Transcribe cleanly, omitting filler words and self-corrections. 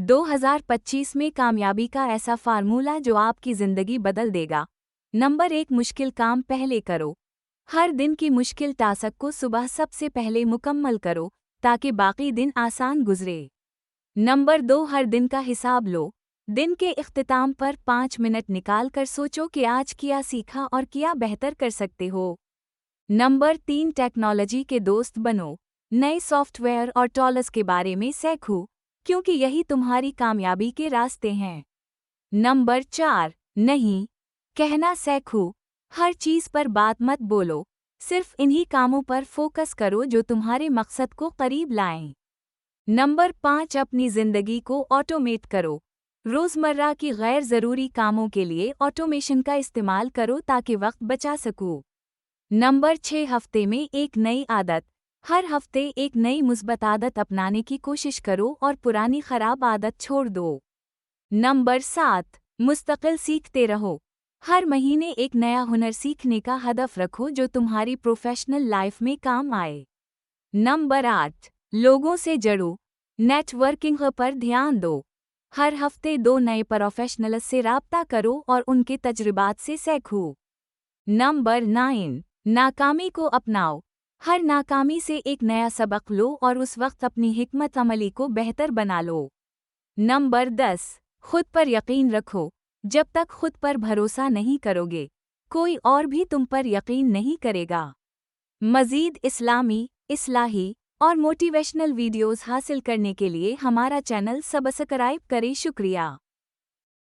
2025 में कामयाबी का ऐसा फार्मूला जो आपकी जिंदगी बदल देगा। नंबर 1, मुश्किल काम पहले करो। हर दिन की मुश्किल टास्क को सुबह सबसे पहले मुकम्मल करो ताकि बाकी दिन आसान गुजरे। नंबर 2, हर दिन का हिसाब लो। दिन के इख्तिताम पर 5 मिनट निकाल कर सोचो कि आज क्या सीखा और क्या बेहतर कर सकते हो। नंबर 3, टेक्नोलॉजी के दोस्त बनो। नए सॉफ्टवेयर और टूल्स के बारे में सीखो, क्योंकि यही तुम्हारी कामयाबी के रास्ते हैं। नंबर 4, नहीं कहना सीखो। हर चीज़ पर बात मत बोलो, सिर्फ इन्हीं कामों पर फोकस करो जो तुम्हारे मकसद को करीब लाएं। नंबर 5, अपनी ज़िंदगी को ऑटोमेट करो। रोज़मर्रा की गैर ज़रूरी कामों के लिए ऑटोमेशन का इस्तेमाल करो ताकि वक्त बचा सको। नंबर 6, हफ्ते में एक नई आदत। हर हफ्ते एक नई मुस्बत आदत अपनाने की कोशिश करो और पुरानी खराब आदत छोड़ दो। नंबर 7, मुस्तकिल सीखते रहो। हर महीने एक नया हुनर सीखने का हदफ रखो जो तुम्हारी प्रोफेशनल लाइफ में काम आए। नंबर 8, लोगों से जुड़ो। नेटवर्किंग पर ध्यान दो। हर हफ्ते 2 नए प्रोफेशनल्स से राब्ता करो और उनके तजुर्बात से सीखो। नंबर 9, नाकामी को अपनाओ। हर नाकामी से एक नया सबक लो और उस वक्त अपनी हिकमत अमली को बेहतर बना लो। नंबर 10, खुद पर यकीन रखो। जब तक खुद पर भरोसा नहीं करोगे, कोई और भी तुम पर यकीन नहीं करेगा। मज़ीद इस्लामी, इस्लाही और मोटिवेशनल वीडियोस हासिल करने के लिए हमारा चैनल सब्सक्राइब करें। शुक्रिया।